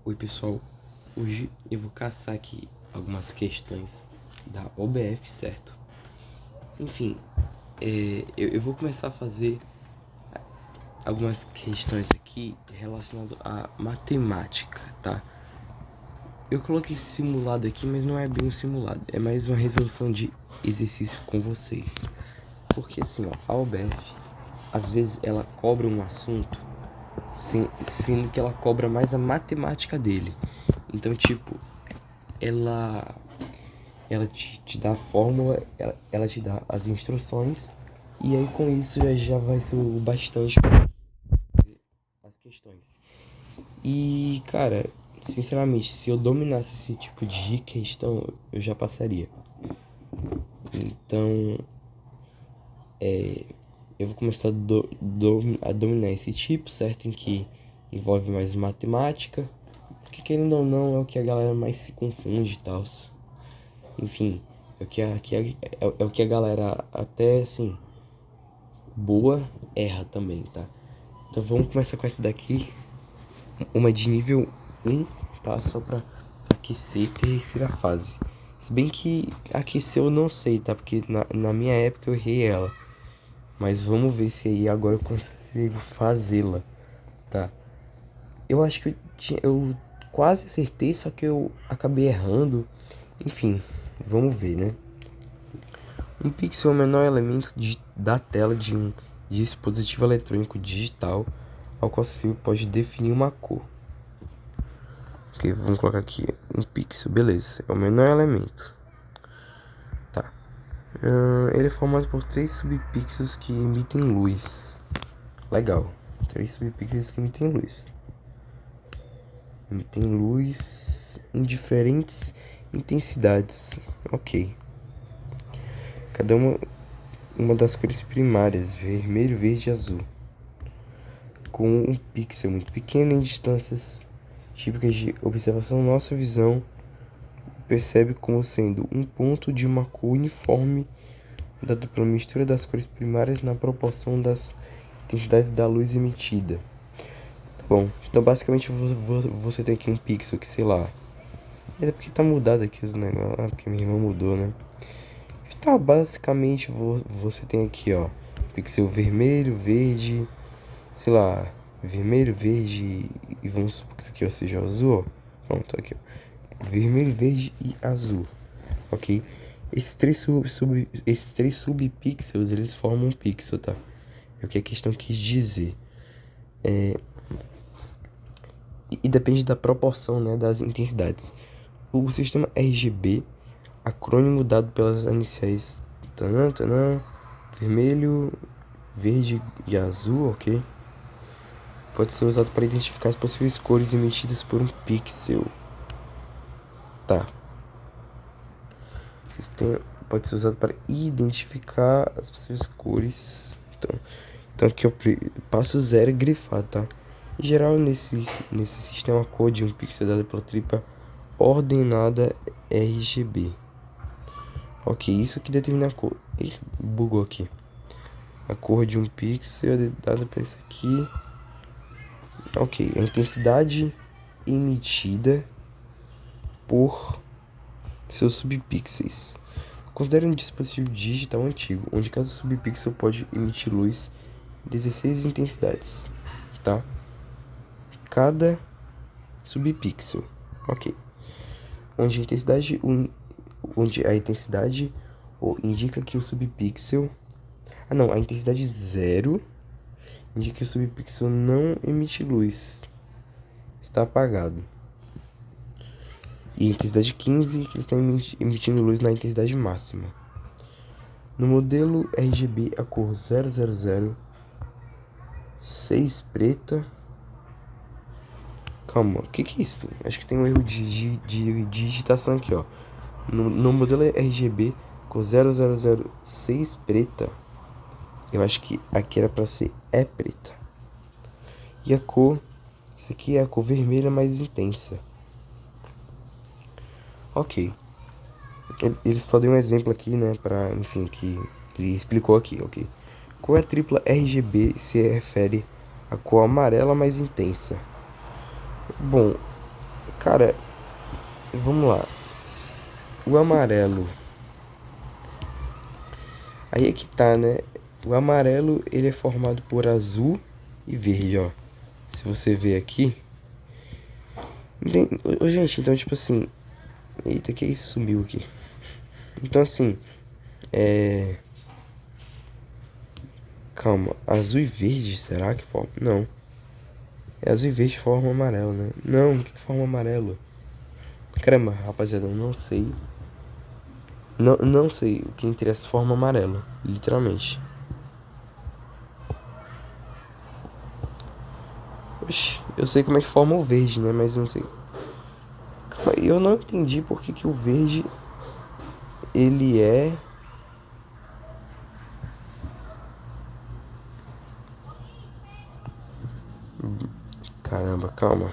Oi pessoal, hoje eu vou caçar aqui algumas questões da OBF, certo? Enfim, eu vou começar a fazer algumas questões aqui relacionadas à matemática, tá? Eu coloquei simulado aqui, mas não é bem um simulado, é mais uma resolução de exercício com vocês. Porque assim, ó, a OBF, às vezes ela cobra um assunto, sendo que ela cobra mais a matemática dele. Então, tipo, ela te dá a fórmula, ela te dá as instruções, e aí com isso já vai ser o bastante para as questões. E, cara, sinceramente, se eu dominasse esse tipo de questão, eu já passaria. Então, eu vou começar a dominar esse tipo, certo? Em que envolve mais matemática, que querendo ou não é o que a galera mais se confunde e tal. Enfim, é o que a galera até assim boa erra também, tá? Então vamos começar com essa daqui, uma de nível 1, tá? Só pra aquecer terceira fase. Se bem que aqueceu eu não sei, tá? Porque na minha época eu errei ela. Mas vamos ver se aí agora eu consigo fazê-la, tá? Eu acho que eu quase acertei, só que eu acabei errando. Enfim, vamos ver, né? Um pixel é o menor elemento da tela de um dispositivo eletrônico digital ao qual você pode definir uma cor. Ok, vamos colocar aqui um pixel, beleza, é o menor elemento. Tá. Ele é formado por 3 subpixels que emitem luz. Legal. 3 subpixels que emitem luz. Emitem luz em diferentes intensidades. Ok. Cada uma das cores primárias, vermelho, verde e azul, com um pixel muito pequeno em distâncias típicas de observação. Nossa visão percebe como sendo um ponto de uma cor uniforme dado pela mistura das cores primárias na proporção das intensidades da luz emitida. Tá bom, então basicamente você tem aqui um pixel que, sei lá, é porque tá mudado aqui os negócios, porque minha irmã mudou, né? Tá, basicamente você tem aqui, ó, pixel vermelho, verde, sei lá, vermelho, verde e vamos supor que isso aqui seja azul, ó. Pronto, aqui, ó. Vermelho, verde e azul, ok? Esses três subpixels, eles formam um pixel, tá? É o que a questão quis dizer. E depende da proporção, né, das intensidades. O sistema RGB, acrônimo dado pelas iniciais vermelho, verde e azul, ok? Pode ser usado para identificar as possíveis cores emitidas por um pixel. Tá. O sistema pode ser usado para identificar as possíveis cores. Então aqui, ó, passo 0 é grifado, tá? Em geral, nesse sistema, a cor de um pixel é dada pela tripla ordenada RGB. Ok, isso aqui determina a cor. Eita, bugou aqui. A cor de um pixel é dada por isso aqui. Ok, a intensidade emitida por seus subpixels. Considere um dispositivo digital antigo, onde cada subpixel pode emitir luz em 16 intensidades, tá? Cada subpixel, ok. Onde a intensidade indica que o subpixel... a intensidade 0 indica que o subpixel não emite luz, está apagado. E a intensidade 15 que ele está emitindo luz na intensidade máxima. No modelo RGB, a cor 0006 preta. Calma, o que é isso? Acho que tem um erro de digitação aqui, ó. No modelo RGB, cor 0006 preta. Eu acho que aqui era pra ser preta. E a cor, isso aqui é a cor vermelha mais intensa. Ok. Ele só deu um exemplo aqui, né, pra, enfim, que ele explicou aqui, ok. Qual é a tripla RGB se refere à cor amarela mais intensa? Bom, Cara, vamos lá. O amarelo. Aí é que tá, né? O amarelo, ele é formado por azul e verde, ó. Se você ver aqui. Ô, gente, então, tipo assim. Eita, que isso sumiu aqui. Então, assim. Calma. Azul e verde, será que forma? Não. É azul e verde forma amarelo, né? Não, o que forma amarelo? Caramba, rapaziada, eu não sei. Não sei o que interessa forma amarelo. Literalmente. Oxi, eu sei como é que forma o verde, né? Mas eu não sei. Calma aí, eu não entendi por que que o verde. Ele é. Caramba, calma.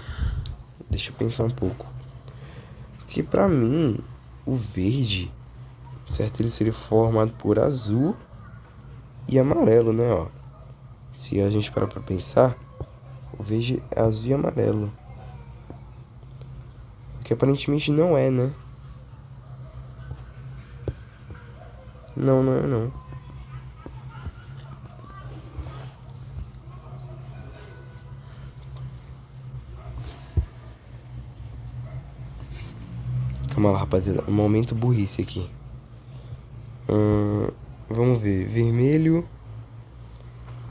Deixa eu pensar um pouco. Porque pra mim, o verde, certo? Ele seria formado por azul e amarelo, né? Ó. Se a gente parar pra pensar, o verde é azul e amarelo. Que aparentemente não é, né? Não, não é não. Calma lá, rapaziada. Um momento burrice aqui. Vamos ver. Vermelho.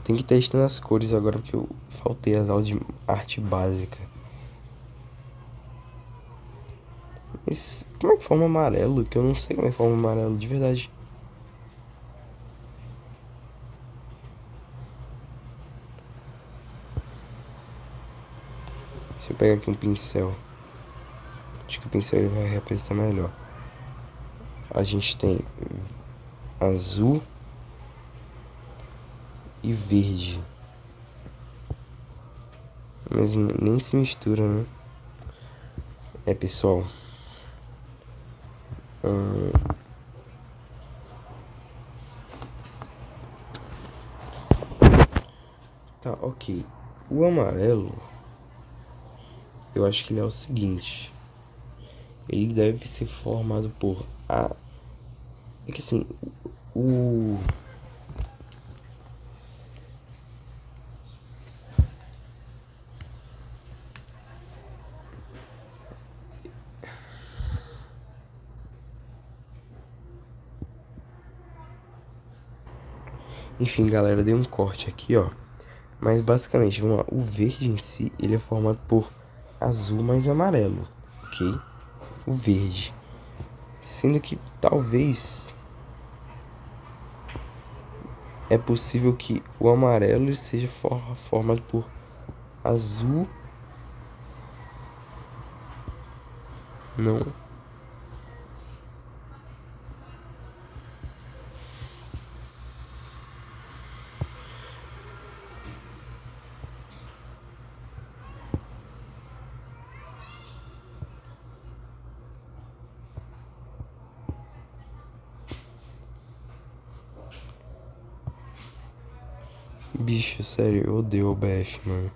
Tem que testar as cores agora porque eu faltei as aulas de arte básica. Mas como é que forma amarelo? Que eu não sei como é que forma amarelo, de verdade. Deixa eu pegar aqui um pincel. Acho que o pincel ele vai representar melhor. A gente tem azul e verde. Mas nem se mistura, né? É, pessoal. Tá, ok. O amarelo, eu acho que ele é o seguinte. Ele deve ser formado por A. É que assim, o. Enfim, galera, dei um corte aqui, ó. Mas basicamente, vamos lá. O verde em si, ele é formado por azul mais amarelo, ok? O verde. Sendo que talvez é possível que o amarelo seja formado por azul. Não. Bicho, sério, eu odeio o BF, mano.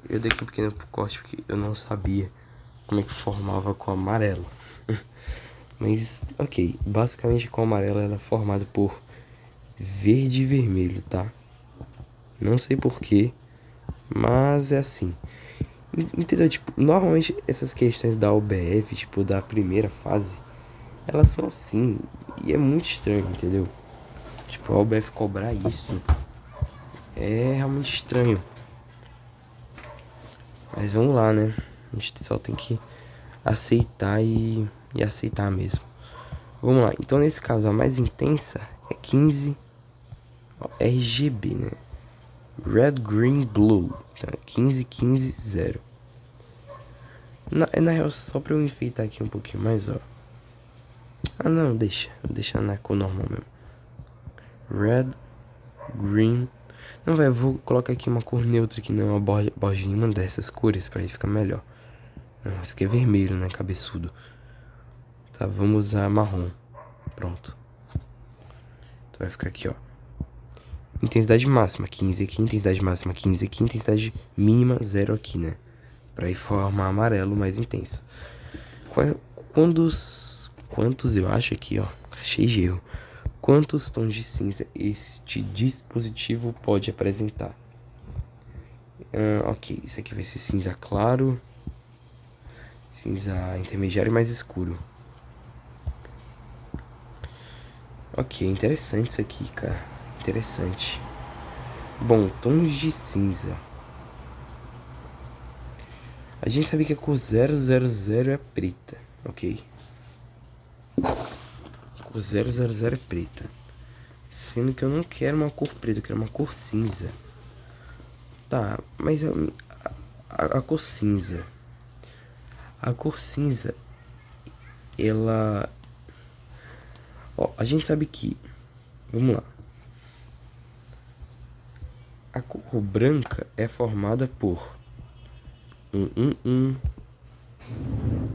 Eu dei aqui um pequeno corte porque eu não sabia como é que formava com amarelo. Mas, ok. Basicamente, com amarelo ela é formada por verde e vermelho, tá? Não sei porquê, mas é assim. Entendeu? Tipo, normalmente essas questões da UBF, tipo, da primeira fase, elas são assim. E é muito estranho, entendeu? Tipo, a UBF cobrar isso é realmente estranho. Mas vamos lá, né? A gente só tem que aceitar e aceitar mesmo. Vamos lá. Então, nesse caso, a mais intensa é 15 RGB, né? Red, Green, Blue. Então, 15, 15, 0. Na real, só pra eu enfeitar aqui um pouquinho mais, ó. Ah, não, deixa. Deixa na cor normal mesmo. Red, Green. Não, velho, vou colocar aqui uma cor neutra que não é uma borda nenhuma dessas cores pra ele ficar melhor. Não, esse aqui é vermelho, né? Cabeçudo. Tá, vamos usar marrom. Pronto. Então vai ficar aqui, ó. Intensidade máxima 15 aqui, intensidade máxima 15 aqui, intensidade mínima 0 aqui, né? Pra ir formar amarelo mais intenso. Quantos eu acho aqui, ó, cheio de erro. Quantos tons de cinza este dispositivo pode apresentar? Ok, isso aqui vai ser cinza claro, cinza intermediário e mais escuro. Ok, interessante isso aqui, cara. Interessante. Bom, tons de cinza. A gente sabe que a cor 000 é preta, ok? A cor 000 é preta. Sendo que eu não quero uma cor preta, eu quero uma cor cinza. Tá, mas a cor cinza. A cor cinza, ela... Ó, a gente sabe que... Vamos lá. A cor branca é formada por 1,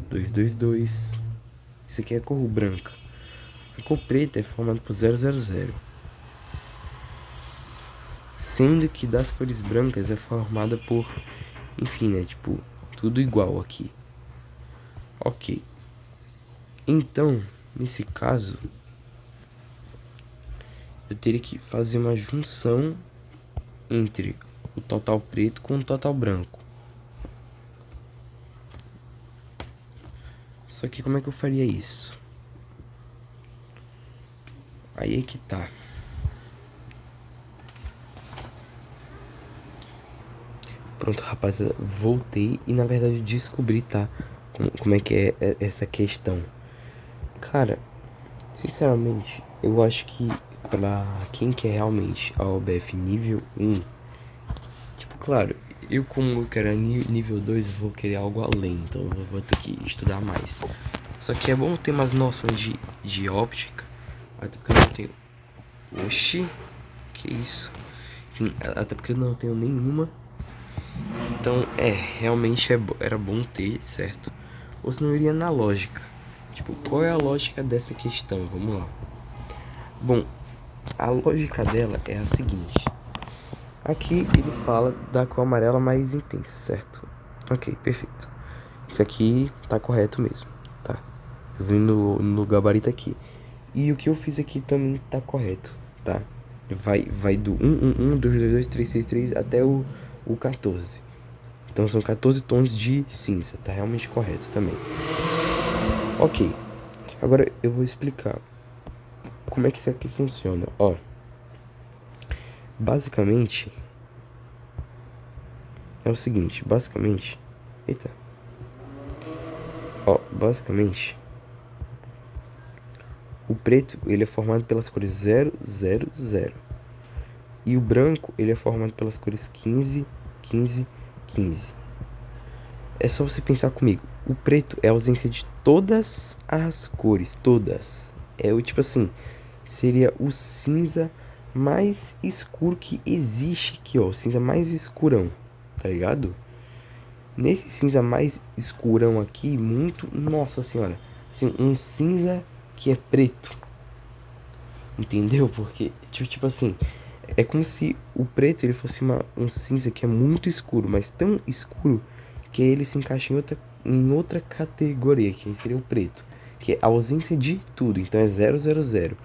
2, 2, 2. Isso aqui é a cor branca. A cor preta é formada por 000. Sendo que das cores brancas é formada por... Enfim, né? Tipo, tudo igual aqui. Ok. Então, nesse caso... Eu teria que fazer uma junção entre o total preto com o total branco. Só que como é que eu faria isso? Aí é que tá. Pronto, rapaziada, voltei e na verdade descobri, tá? Como é que é essa questão. Cara, sinceramente, eu acho que pra quem quer realmente a OBF nível 1, tipo, claro, eu como eu quero nível 2, vou querer algo além, então eu vou ter que estudar mais. Só que é bom ter umas noções de óptica, até porque eu não tenho... Oxi, que isso? Enfim, até porque eu não tenho nenhuma. Então, realmente era bom ter, certo? Ou senão eu iria na lógica. Tipo, qual é a lógica dessa questão? Vamos lá. Bom, a lógica dela é a seguinte. Aqui ele fala da cor amarela mais intensa, certo? Ok, perfeito. Isso aqui tá correto mesmo, tá? Eu vim no gabarito aqui. E o que eu fiz aqui também tá correto, tá? Vai do 1, 2, 2, 2, 3, 6, 3 até o 14. Então são 14 tons de cinza, tá realmente correto também. Ok, agora eu vou explicar como é que isso aqui funciona. Ó, basicamente é o seguinte, eita. Ó, basicamente o preto ele é formado pelas cores 0, 0, 0. E o branco ele é formado pelas cores 15, 15, 15. É só você pensar comigo. O preto é a ausência de todas as cores, todas. É o tipo assim, seria o cinza mais escuro que existe aqui, ó, o cinza mais escurão, tá ligado? Nesse cinza mais escurão aqui, muito, nossa senhora, assim, um cinza que é preto. Entendeu? Porque tipo assim, é como se o preto ele fosse um cinza que é muito escuro, mas tão escuro que ele se encaixa em outra categoria, que seria o preto, que é a ausência de tudo, então é 000.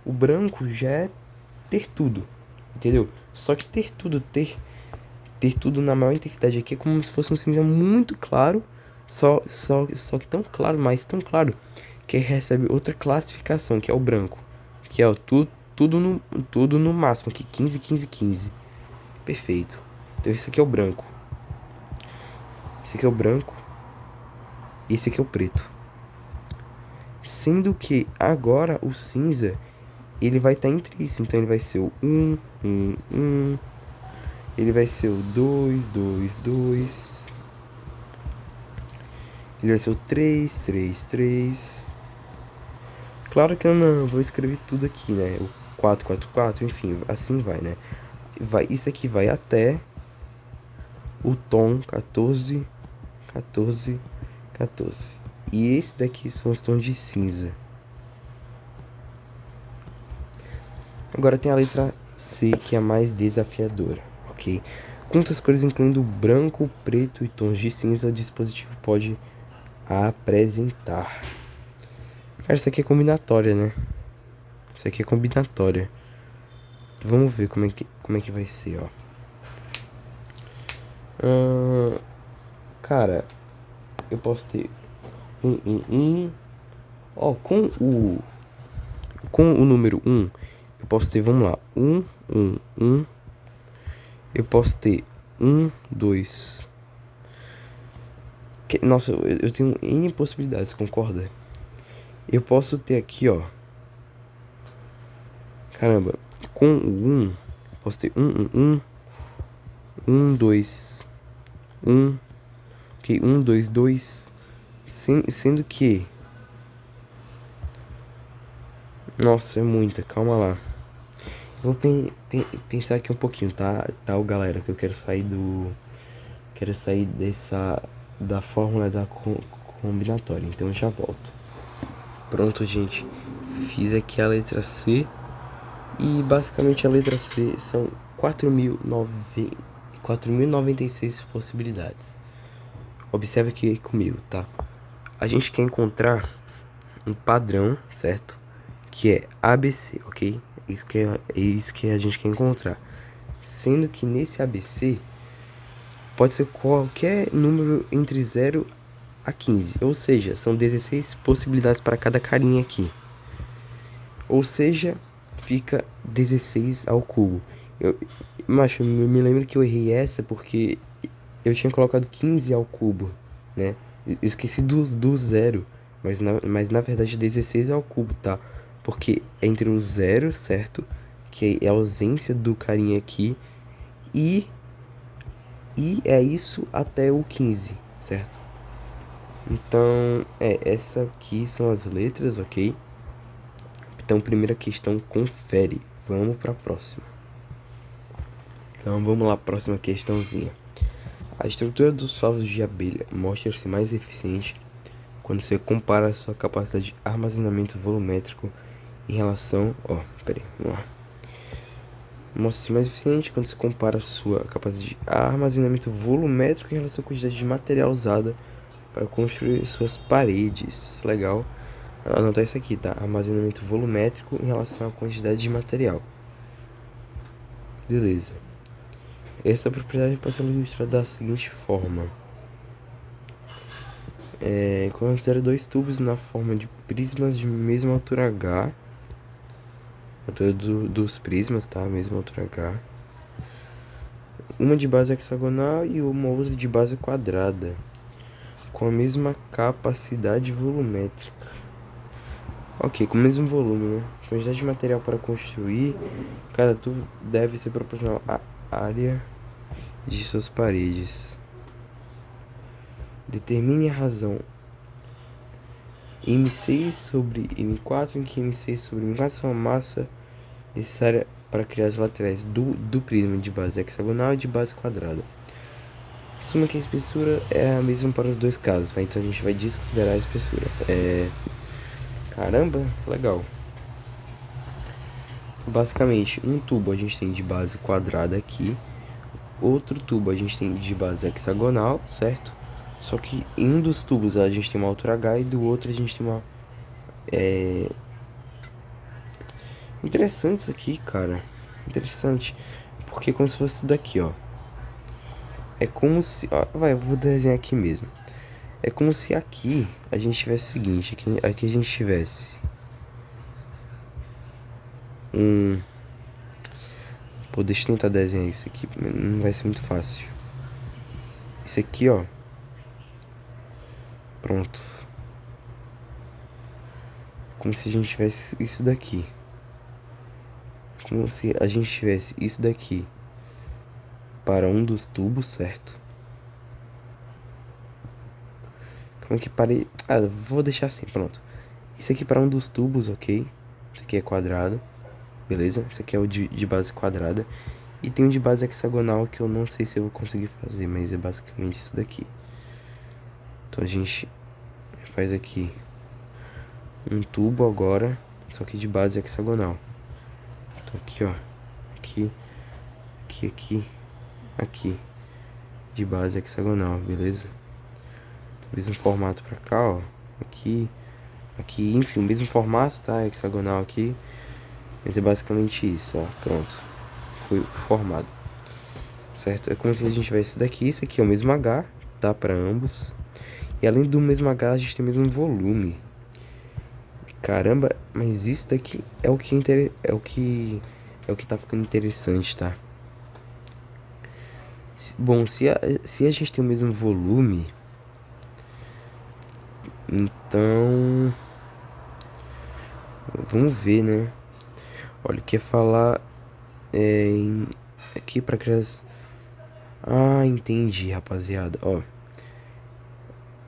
O branco já é ter tudo, entendeu? Só que ter tudo na maior intensidade aqui é como se fosse um cinza muito claro, só que tão claro, mas tão claro, que recebe outra classificação, que é o branco, que é o tudo no máximo aqui, 15, 15, 15. Perfeito. Então esse aqui é o branco. Esse aqui é o branco. E esse aqui é o preto. Sendo que agora o cinza, ele vai estar entre isso. Então ele vai ser o 1, 1, 1. Ele vai ser o 2, 2, 2. Ele vai ser o 3, 3, 3. Claro que eu não vou escrever tudo aqui, né? O 4, 4, 4, enfim, assim vai, né? Isso aqui vai até o tom 14, 14, 14. E esse daqui são os tons de cinza. Agora tem a letra C, que é a mais desafiadora, ok? Quantas cores, incluindo branco, preto e tons de cinza, o dispositivo pode apresentar? Cara, isso aqui é combinatória, né? Isso aqui é combinatória. Vamos ver como é que vai ser, ó. Cara, eu posso ter Ó, com o número eu posso ter, vamos lá, eu posso ter 2. Nossa, eu tenho N possibilidades, concorda? Eu posso ter aqui, ó. Caramba, com o eu posso ter 2, ok, 2. Sendo que, nossa, é muita, calma lá. Vou pensar aqui um pouquinho, tá, galera, que eu quero sair da fórmula da combinatória, então eu já volto. Pronto, gente, fiz aqui a letra C, e basicamente a letra C são 4.096 possibilidades. Observe aqui comigo, tá? A gente quer encontrar um padrão, certo? Que é ABC, ok? Isso que a gente quer encontrar. Sendo que nesse ABC pode ser qualquer número entre 0 a 15. Ou seja, são 16 possibilidades para cada carinha aqui. Ou seja, fica 16 ao cubo. Macho, eu me lembro que eu errei essa porque eu tinha colocado 15 ao cubo, né? Eu esqueci do zero. Mas na verdade 16 ao cubo, tá? Porque é entre o zero, certo? Que é a ausência do carinha aqui. E é isso até o 15, certo? Então, essa aqui são as letras, ok? Então, primeira questão, confere. Vamos para a próxima. Então, vamos lá, próxima questãozinha. A estrutura dos favos de abelha mostra-se mais eficiente quando você compara a sua capacidade de armazenamento volumétrico em relação... Peraí, vamos lá. Mostra-se mais eficiente quando se compara a sua capacidade de armazenamento volumétrico em relação à quantidade de material usada para construir suas paredes. Legal. Anotar isso aqui, tá? Armazenamento volumétrico em relação à quantidade de material. Beleza. Essa propriedade pode ser ilustrada da seguinte forma. Considere 2 tubos na forma de prismas de mesma altura H. Altura dos prismas, tá? Mesma altura H. Uma de base hexagonal e uma outra de base quadrada, com a mesma capacidade volumétrica. Ok, com o mesmo volume, né? Quantidade de material para construir. Cada tubo deve ser proporcional à área de suas paredes. Determine a razão M6 sobre M4, em que M6 sobre M4 são a massa necessária para criar as laterais do prisma de base hexagonal e de base quadrada. Assuma que a espessura é a mesma para os dois casos, tá? Então a gente vai desconsiderar a espessura. Caramba, legal. Basicamente, um tubo a gente tem de base quadrada aqui, outro tubo a gente tem de base hexagonal, certo? Só que em um dos tubos a gente tem uma altura H e do outro a gente tem uma... Interessante isso aqui, cara. Interessante. Porque é como se fosse isso daqui, ó. É como se... eu vou desenhar aqui mesmo. É como se aqui a gente tivesse o seguinte. Aqui a gente tivesse... Pô, deixa eu tentar desenhar isso aqui. Não vai ser muito fácil. Isso aqui, ó. Pronto. Como se a gente tivesse isso daqui. Como se a gente tivesse isso daqui para um dos tubos, certo? Como que parei... vou deixar assim, pronto. Isso aqui para um dos tubos, ok? Isso aqui é quadrado. Beleza? Esse aqui é o de base quadrada. E tem um de base hexagonal que eu não sei se eu vou conseguir fazer, mas é basicamente isso daqui. Então a gente faz aqui um tubo agora, só que de base hexagonal. Então aqui, ó. aqui, aqui, de base hexagonal, beleza? Mesmo formato pra cá, ó, aqui, enfim, o mesmo formato, tá? Hexagonal aqui, mas é basicamente isso, ó, pronto, foi formado, certo? É como se a gente tivesse isso daqui, isso aqui é o mesmo H, tá? Pra ambos, e além do mesmo H, a gente tem o mesmo volume. Caramba, mas isso daqui é o que tá ficando interessante, tá? Bom, se a gente tem o mesmo volume, então vamos ver, né? Olha, quer falar aqui pra criança. Ah, entendi, rapaziada. Ó,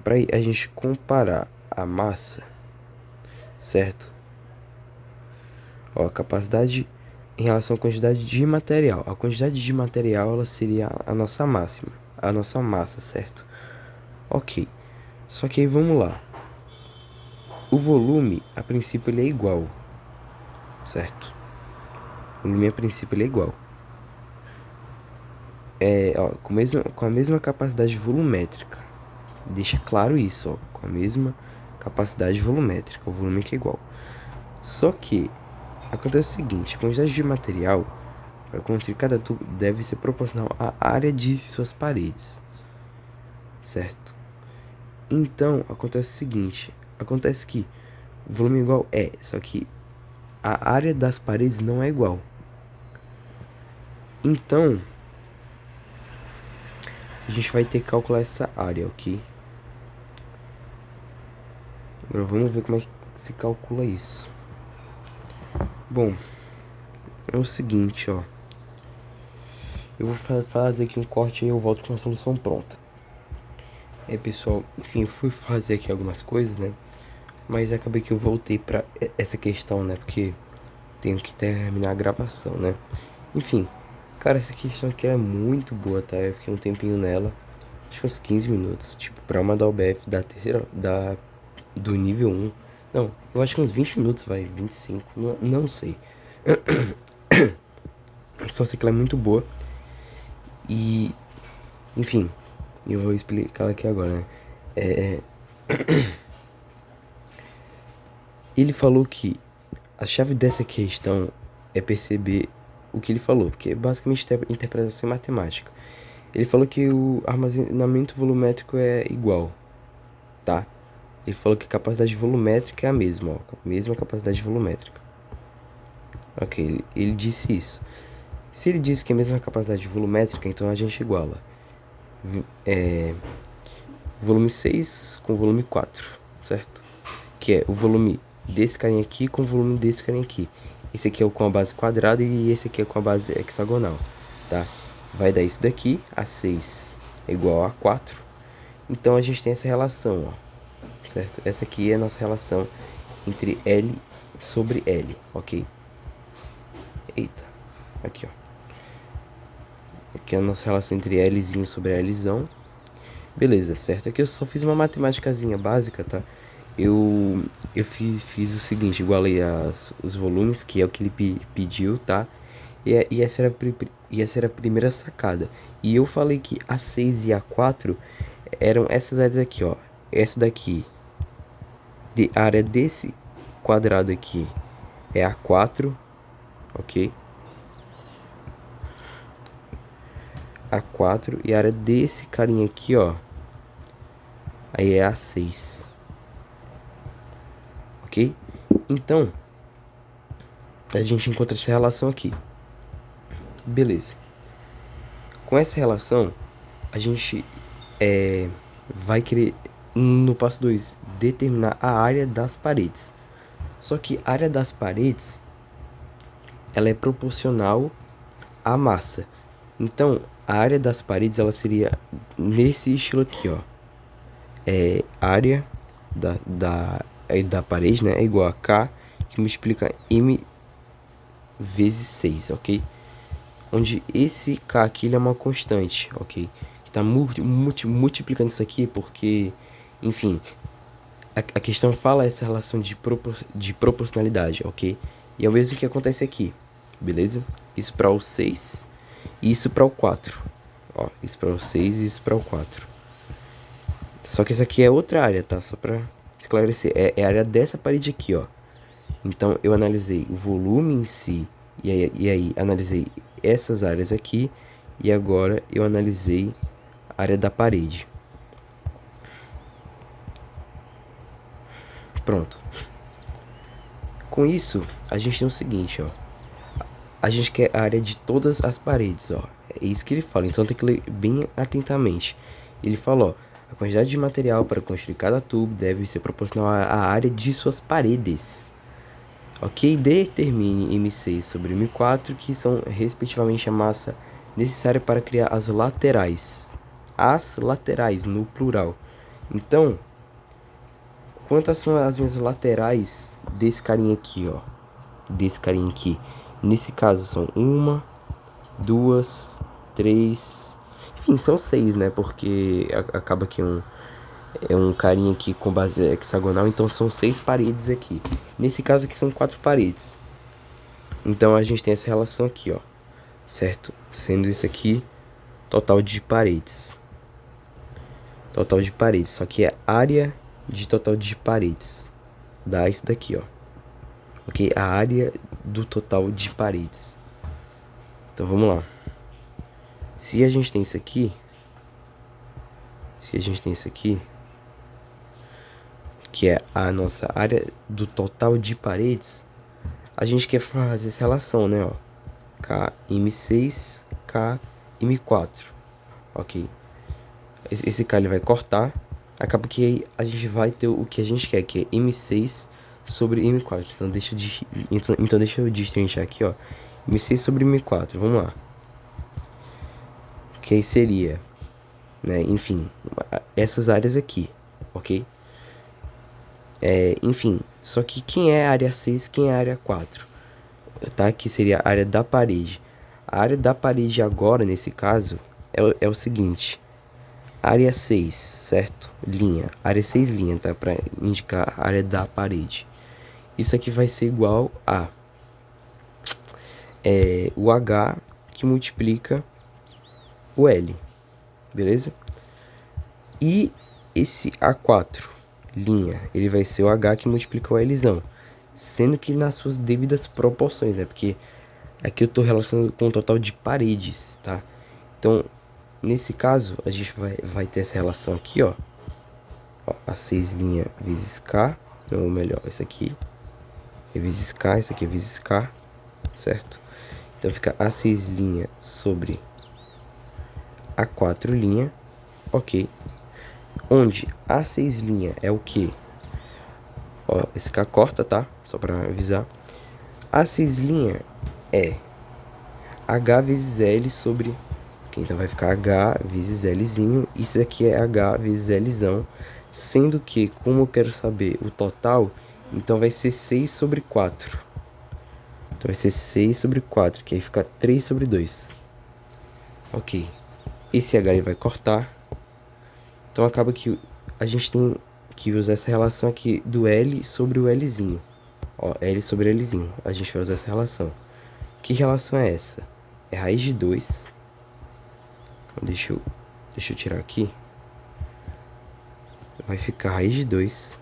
pra a gente comparar a massa, certo? Ó, a capacidade em relação à quantidade de material. A quantidade de material, ela seria a nossa máxima, a nossa massa, certo? Ok. Só que aí vamos lá. O volume, a princípio, ele é igual, certo? O volume, a princípio, ele é igual. Ó, com a mesma capacidade volumétrica. Deixa claro isso, ó. Com a mesma capacidade volumétrica. O volume aqui é igual. Só que acontece o seguinte: a quantidade de material para construir cada tubo deve ser proporcional à área de suas paredes, certo? Então, acontece o seguinte: acontece que o volume é igual só que a área das paredes não é igual. Então, a gente vai ter que calcular essa área, ok? Agora vamos ver como é que se calcula isso. Bom, é o seguinte, ó. Eu vou fazer aqui um corte e eu volto com a solução pronta. Pessoal, enfim, eu fui fazer aqui algumas coisas, né? Mas acabei que eu voltei pra essa questão, né? Porque tenho que terminar a gravação, né? Enfim, cara, essa questão aqui é muito boa, tá? Eu fiquei um tempinho nela, acho que uns 15 minutos, tipo, pra uma da UBF do nível 1. Não, eu acho que uns 20 minutos, vai, 25, não sei. Só sei que ela é muito boa. E, enfim, eu vou explicar aqui agora, né? Ele falou que a chave dessa questão é perceber o que ele falou, porque é basicamente interpretação matemática. Ele falou que o armazenamento volumétrico é igual, tá? Ele falou que a capacidade volumétrica é a mesma, ó, a mesma capacidade volumétrica. Ok, ele disse isso. Se ele disse que é a mesma capacidade volumétrica, então a gente iguala volume 6 com volume 4, certo? Que é o volume desse carinha aqui com o volume desse carinha aqui. Esse aqui é o com a base quadrada e esse aqui é com a base hexagonal, tá? Vai dar isso daqui, A6 é igual a 4. Então a gente tem essa relação, ó, certo? Essa aqui é a nossa relação entre L sobre L, ok? Eita, aqui, ó. Aqui é a nossa relação entre Lzinho sobre Lzão. Beleza, certo? Aqui eu só fiz uma matemáticazinha básica, tá? Eu fiz o seguinte, igualei os volumes, que é o que ele pediu, tá? E essa era a primeira sacada. E eu falei que a 6 e a 4 eram essas áreas aqui, ó. Essa daqui, a área desse quadrado aqui é a 4, ok? A 4 e a área desse carinha aqui, ó, aí é a 6. Ok? Então, a gente encontra essa relação aqui. Beleza. Com essa relação, a gente vai querer, no passo 2, determinar a área das paredes. Só que a área das paredes, ela é proporcional à massa. Então, a área das paredes, ela seria nesse estilo aqui, ó. Área da parede, né, é igual a K, que multiplica M vezes 6, ok? Onde esse K aqui ele é uma constante, ok? Que tá multiplicando isso aqui porque, enfim, a questão fala essa relação de proporcionalidade, ok? E é o mesmo que acontece aqui, beleza? Isso para o 6 e isso para o 4. Ó, isso para o 6 e isso para o 4. Só que isso aqui é outra área, tá? Só pra esclarecer. É a área dessa parede aqui, ó. Então, eu analisei o volume em si. E aí analisei essas áreas aqui. E agora eu analisei a área da parede. Pronto. Com isso, a gente tem o seguinte, ó. A gente quer a área de todas as paredes, ó. É isso que ele fala, então tem que ler bem atentamente. Ele fala, ó. A quantidade de material para construir cada tubo deve ser proporcional à área de suas paredes. Ok? Determine M6 sobre M4, que são respectivamente a massa necessária para criar as laterais. As laterais, no plural. Então, quantas são as minhas laterais desse carinha aqui, ó? Desse carinha aqui. Nesse caso são 1, 2, 3. Enfim, são 6, né? Porque acaba que é um carinha aqui com base hexagonal. Então são 6 paredes aqui. Nesse caso aqui são 4 paredes. Então a gente tem essa relação aqui, ó. Certo? Sendo isso aqui total de paredes. Total de paredes. Só que é área de total de paredes. Dá isso daqui, ó. Ok? A área do total de paredes. Então vamos lá. Se a gente tem isso aqui. Que é a nossa área do total de paredes. A gente quer fazer essa relação, né? Ó. KM6, KM4. Ok. Esse K ele vai cortar. Acaba que aí a gente vai ter o que a gente quer, que é M6 sobre M4. Então deixa eu destrinchar aqui, ó. M6 sobre M4, vamos lá. Que aí seria, né, enfim, essas áreas aqui, ok? Enfim, só que quem é a área 6, quem é a área 4? Tá? Que seria a área da parede. A área da parede agora, nesse caso, é o seguinte. Área 6, certo? Linha. Área 6, linha, tá? Pra indicar a área da parede. Isso aqui vai ser igual a o H que multiplica o L. Beleza? E esse A4, linha, ele vai ser o H que multiplica o Lzão. Sendo que nas suas devidas proporções, né? Porque aqui eu tô relacionando com o total de paredes, tá? Então, nesse caso, a gente vai ter essa relação aqui, ó. A6 linha vezes K, ou melhor, esse aqui é vezes K, esse aqui é vezes K, certo? Então fica A6 linha sobre A4 linha, ok. Onde A6 linha é o que? Ó, esse K corta, tá? Só pra avisar. A6 linha é H vezes L sobre... Então vai ficar H vezes Lzinho. Isso aqui é H vezes Lzão. Sendo que, como eu quero saber o total, então vai ser 6 sobre 4. Então vai ser 6 sobre 4, que aí fica 3 sobre 2. Ok. Esse H ele vai cortar. Então acaba que a gente tem que usar essa relação aqui do L sobre o Lzinho. Ó, L sobre Lzinho. A gente vai usar essa relação. Que relação é essa? É raiz de 2. Deixa eu tirar aqui. Vai ficar raiz de 2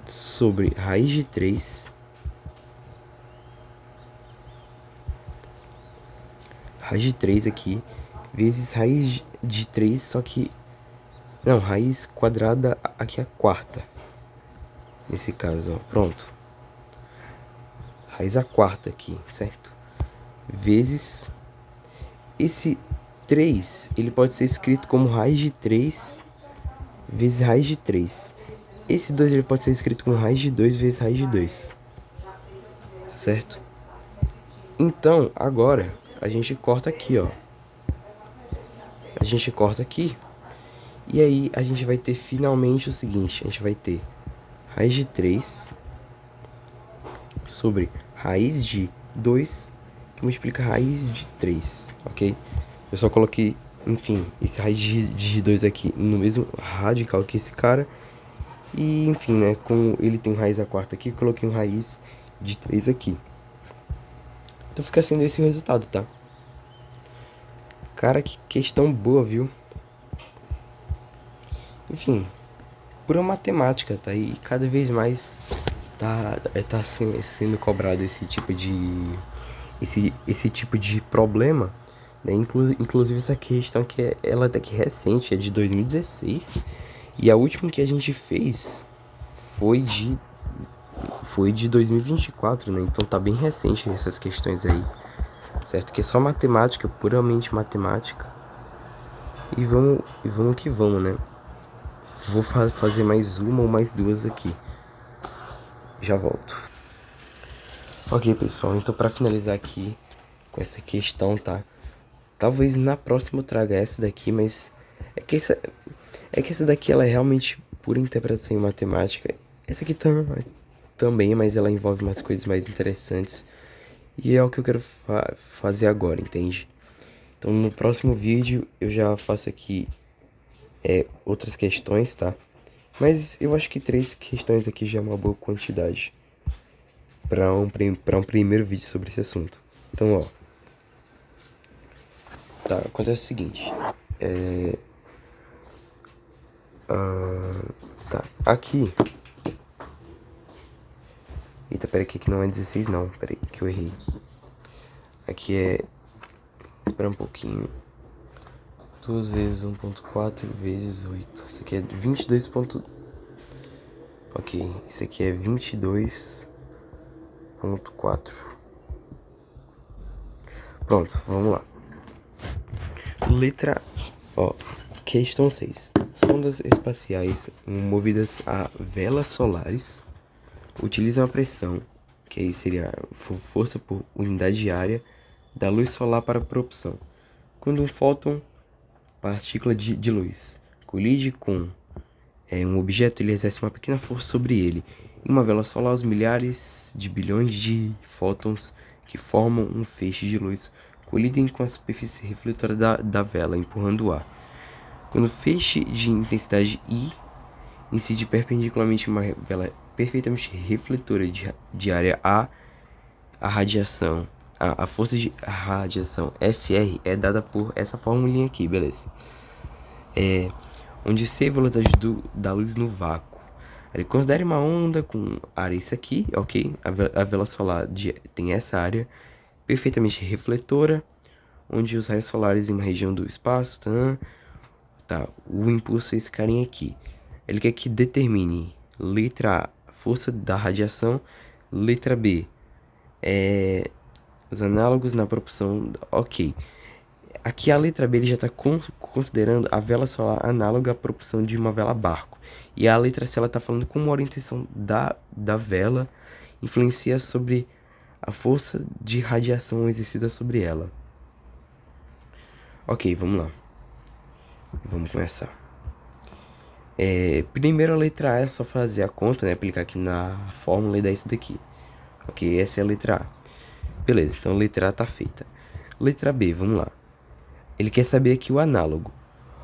sobre raiz de 3 raiz de 3 aqui vezes raiz de 3, só que não, raiz quadrada aqui é a quarta. Nesse caso, ó, pronto. Raiz a quarta aqui, certo? Vezes esse 3, ele pode ser escrito como raiz de 3 vezes raiz de 3. Esse 2 ele pode ser escrito como raiz de 2 vezes raiz de 2. Certo? Então, agora, a gente corta aqui, ó. A gente corta aqui. E aí, a gente vai ter finalmente o seguinte. A gente vai ter raiz de 3 sobre raiz de 2, que multiplica raiz de 3, ok? Eu só coloquei, enfim, esse raiz de 2 aqui no mesmo radical que esse cara. E, enfim, né, como ele tem raiz a quarta aqui, coloquei um raiz de 3 aqui. Então fica sendo esse o resultado, tá? Cara, que questão boa, viu? Enfim, pura matemática, tá? E cada vez mais tá sendo cobrado esse tipo de problema, né? Inclusive essa questão que ela é até que recente, é de 2016. E a última que a gente fez foi de 2024, né? Então tá bem recente essas questões aí, certo? Que é só matemática, puramente matemática. E vamos que vamos, né? Vou fazer mais uma ou mais duas aqui. Já volto. Ok, pessoal, então para finalizar aqui com essa questão, tá? Talvez na próxima eu traga essa daqui, mas essa daqui ela é realmente pura interpretação em matemática. Essa aqui também, mas ela envolve umas coisas mais interessantes. E é o que eu quero fazer agora, entende? Então no próximo vídeo eu já faço aqui outras questões, tá? Mas eu acho que 3 questões aqui já é uma boa quantidade para um primeiro vídeo sobre esse assunto. Então, ó. Tá, acontece o seguinte. Tá, aqui. Eita, peraí, que aqui não é 16 não. Peraí, que eu errei. Aqui é... Espera um pouquinho. 2 vezes 1.4 vezes 8. Isso aqui é 22. Ok, isso aqui é 22.4. Pronto, vamos lá. Letra... Ó, questão 6. Sondas espaciais movidas a velas solares utilizam a pressão, que aí seria força por unidade diária, da luz solar para a propulsão. Quando um fóton, partícula de luz, colide com um objeto, ele exerce uma pequena força sobre ele. Em uma vela solar, os milhares de bilhões de fótons que formam um feixe de luz colidem com a superfície refletora da vela, empurrando o ar. Quando o feixe de intensidade I incide perpendicularmente em uma vela perfeitamente refletora de área A, a força de radiação Fr é dada por essa formulinha aqui, beleza? Onde C é a velocidade da luz no vácuo. Ele considere uma onda com área isso aqui, ok? A vela solar tem essa área perfeitamente refletora, onde os raios solares em uma região do espaço, tá? O impulso é esse carinha aqui. Ele quer que determine letra A, força da radiação, letra B, os análogos na proporção, ok. Aqui a letra B ele já está considerando a vela solar análoga à proporção de uma vela barco. E a letra C ela está falando como a orientação da vela influencia sobre a força de radiação exercida sobre ela. Ok, vamos lá. Vamos começar. Primeiro a letra A é só fazer a conta, né? Aplicar aqui na fórmula e dar isso daqui. Ok, essa é a letra A. Beleza, então a letra A tá feita. Letra B, vamos lá. Ele quer saber aqui o análogo.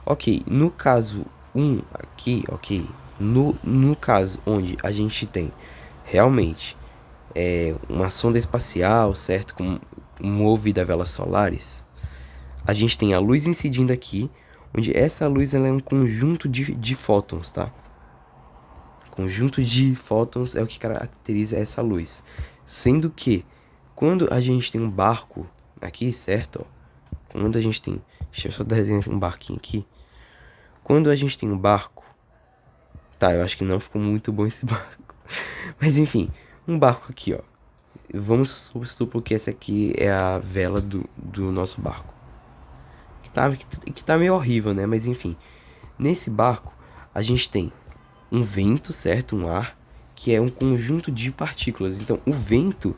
Ok, no caso 1 aqui, ok. No caso onde a gente tem realmente uma sonda espacial, certo? Com movida a velas solares. A gente tem a luz incidindo aqui, onde essa luz ela é um conjunto de fótons, tá? Conjunto de fótons é o que caracteriza essa luz. Sendo que, quando a gente tem um barco aqui, certo? Quando a gente tem... Deixa eu só desenhar um barquinho aqui. Quando a gente tem um barco... Tá, eu acho que não ficou muito bom esse barco. Mas enfim, um barco aqui, ó. Vamos supor que essa aqui é a vela do nosso barco. Que tá meio horrível, né? Mas enfim. Nesse barco, a gente tem um vento, certo? Um ar, que é um conjunto de partículas. Então, o vento,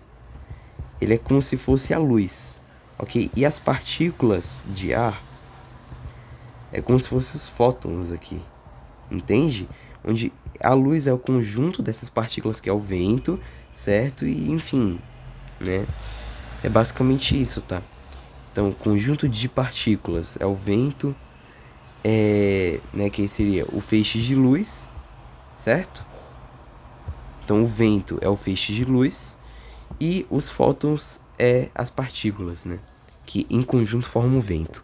ele é como se fosse a luz, ok? E as partículas de ar é como se fossem os fótons aqui, entende? Onde a luz é o conjunto dessas partículas que é o vento, certo? E, enfim, né? É basicamente isso, tá? Então, o conjunto de partículas é o vento, né, que seria o feixe de luz, certo? Então, o vento é o feixe de luz e os fótons é as partículas, né? Que em conjunto formam o vento.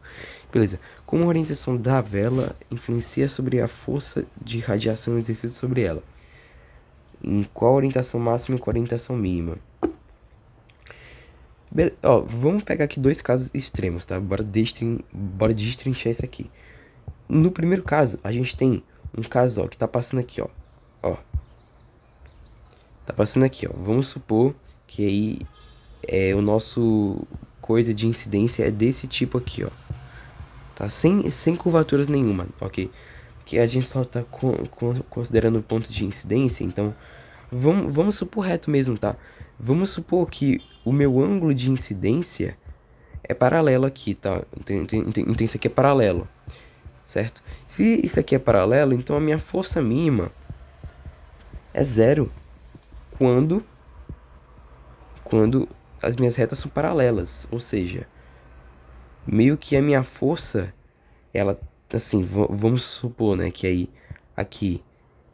Beleza. Como a orientação da vela influencia sobre a força de radiação exercida sobre ela? Em qual orientação máxima e qual orientação mínima? Ó, vamos pegar aqui dois casos extremos, tá? Bora destrinchar isso aqui. No primeiro caso, a gente tem um caso, ó, que tá passando aqui, ó. Ó. Tá passando aqui, ó. Vamos supor que aí o nosso coisa de incidência é desse tipo aqui, ó. Tá? Sem curvaturas nenhuma, ok? Porque a gente só tá considerando o ponto de incidência, então vamos supor reto mesmo, tá? Vamos supor que o meu ângulo de incidência é paralelo aqui, tá? Então isso aqui é paralelo, certo? Se isso aqui é paralelo, então a minha força mínima é zero quando as minhas retas são paralelas. Ou seja, meio que a minha força, ela, assim, vamos supor, né, que aí aqui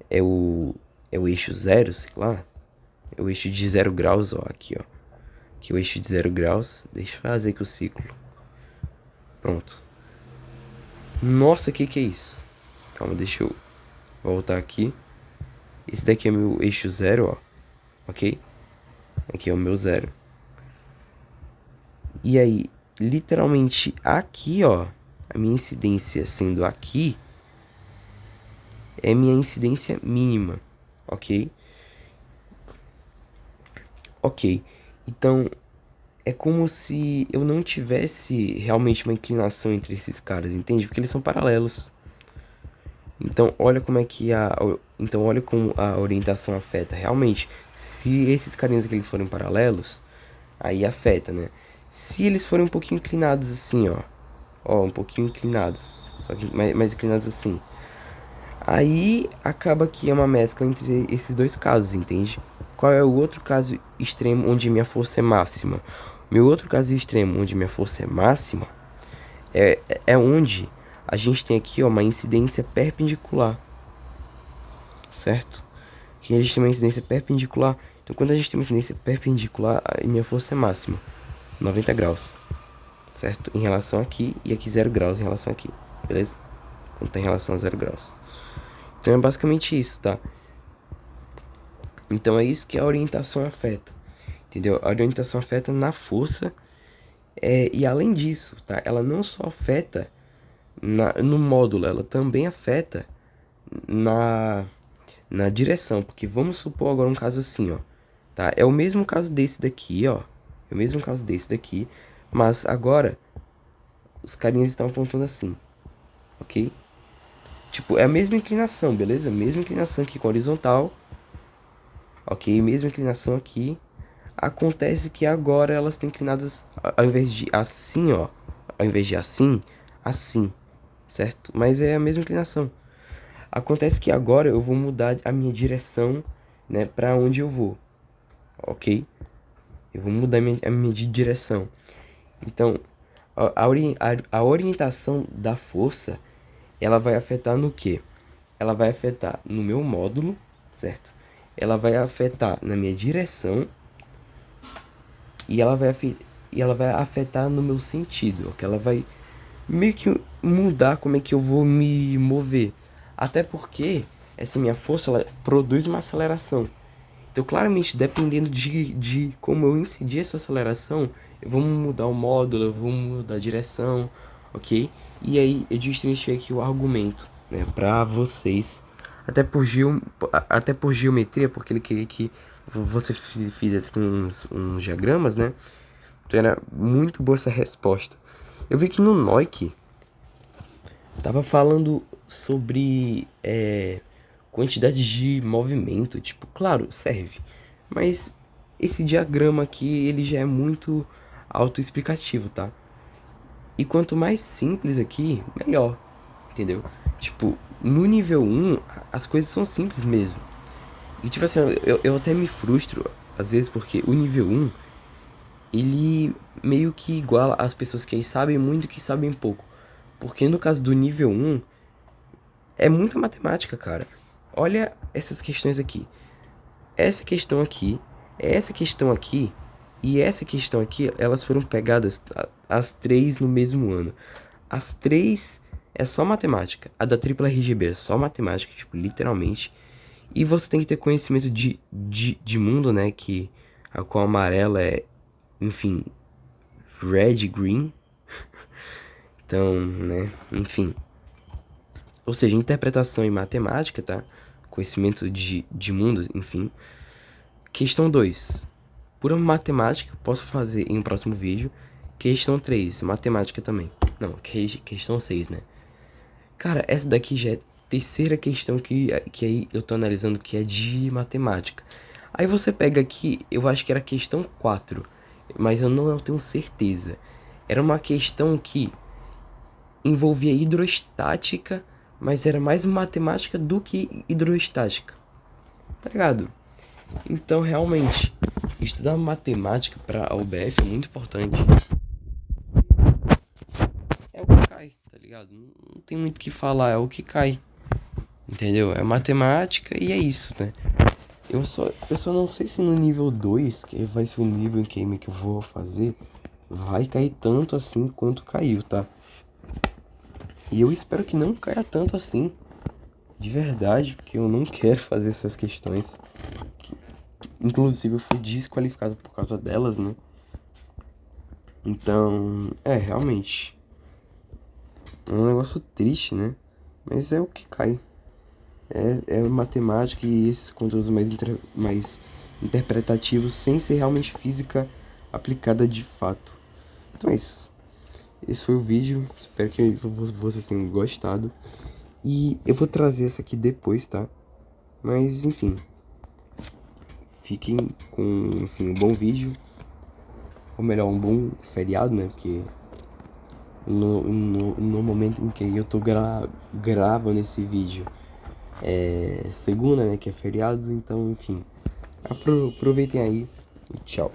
é o eixo zero, sei lá. É o eixo de 0 graus, ó, aqui, ó. Aqui é o eixo de 0 graus. Deixa eu fazer aqui o ciclo. Pronto. Nossa, que é isso? Calma, deixa eu voltar aqui. Esse daqui é meu eixo zero, ó. Ok? Aqui é o meu zero. E aí, literalmente aqui, ó, a minha incidência sendo aqui, é minha incidência mínima, ok? Ok, então é como se eu não tivesse realmente uma inclinação entre esses caras, entende? Porque eles são paralelos. Então olha como é que então olha como a orientação afeta. Realmente, se esses carinhas aqui eles forem paralelos, aí afeta, né? Se eles forem um pouquinho inclinados assim, ó, um pouquinho inclinados, só que mais inclinados assim, aí acaba que é uma mescla entre esses dois casos, entende? Qual é o outro caso extremo onde minha força é máxima? Meu outro caso extremo onde minha força é máxima é onde a gente tem aqui, ó, uma incidência perpendicular, certo? Que a gente tem uma incidência perpendicular. Então, quando a gente tem uma incidência perpendicular, a minha força é máxima, 90 graus, certo? Em relação aqui, e aqui 0 graus em relação aqui, beleza? Quando tá em relação a 0 graus. Então é basicamente isso, tá? Então é isso que a orientação afeta, entendeu? A orientação afeta na força, e além disso, tá? Ela não só afeta no módulo, ela também afeta na, na direção. Porque vamos supor agora um caso assim, ó, tá? É o mesmo caso desse daqui, ó. É o mesmo caso desse daqui, mas agora os carinhas estão apontando assim, ok? Tipo, é a mesma inclinação, beleza? Mesma inclinação aqui com a horizontal, ok? Mesma inclinação aqui. Acontece que agora elas estão inclinadas, ao invés de assim, ó, ao invés de assim, assim, certo? Mas é a mesma inclinação. Acontece que agora eu vou mudar a minha direção, né, para onde eu vou, ok? Eu vou mudar a minha direção. Então, a orientação da força, ela vai afetar no quê? Ela vai afetar no meu módulo, certo? Ela vai afetar na minha direção e ela vai afetar no meu sentido, ok? Ela vai meio que mudar como é que eu vou me mover. Até porque essa minha força, ela produz uma aceleração. Então, claramente, dependendo de como eu incidir essa aceleração, eu vou mudar o módulo, eu vou mudar a direção, ok? E aí, eu destrinchei aqui o argumento, né, pra vocês. Até por geometria, porque ele queria que você fizesse uns diagramas, né? Então, era muito boa essa resposta. Eu vi que no Noik tava falando sobre quantidade de movimento, tipo, claro, serve, mas esse diagrama aqui, ele já é muito autoexplicativo, tá? E quanto mais simples aqui, melhor, entendeu? Tipo, no nível 1, as coisas são simples mesmo. E tipo assim, eu até me frustro, às vezes, porque o nível 1, ele meio que iguala as pessoas que sabem muito e que sabem pouco. Porque no caso do nível 1, é muita matemática, cara. Olha essas questões aqui. Essa questão aqui, essa questão aqui, E essa questão aqui, elas foram pegadas as três no mesmo ano. As três é só matemática. A da tripla RGB é só matemática, tipo, literalmente. E você tem que ter conhecimento de mundo, né? Que a cor amarela é, enfim, red, green. Então, né? Enfim. Ou seja, interpretação em matemática, tá? Conhecimento de mundo, enfim. Questão 2. Pura matemática, posso fazer em um próximo vídeo. Questão 3, matemática também. Não, questão 6, né? Cara, essa daqui já é a terceira questão que aí eu tô analisando, que é de matemática. Aí você pega aqui, eu acho que era questão 4, mas eu não tenho certeza. Era uma questão que envolvia hidrostática, mas era mais matemática do que hidrostática. Tá ligado? Então, realmente, estudar matemática para a UBF é muito importante. É o que cai, tá ligado? Não tem muito o que falar, é o que cai. Entendeu? É matemática e é isso, né? Eu só não sei se no nível 2, que vai ser o nível em que eu vou fazer, vai cair tanto assim quanto caiu, tá? E eu espero que não caia tanto assim, de verdade, porque eu não quero fazer essas questões. Inclusive, eu fui desqualificado por causa delas, né? Então, realmente. É um negócio triste, né? Mas é o que cai. É matemática e esses conteúdos mais interpretativos, sem ser realmente física aplicada de fato. Então é isso. Esse foi o vídeo. Espero que vocês tenham gostado. E eu vou trazer essa aqui depois, tá? Mas, enfim. Fiquem com, enfim, um bom vídeo. Ou melhor, um bom feriado, né? Porque no momento em que eu tô gravando esse vídeo segunda, né? Que é feriado. Então, enfim. Aproveitem aí. E tchau.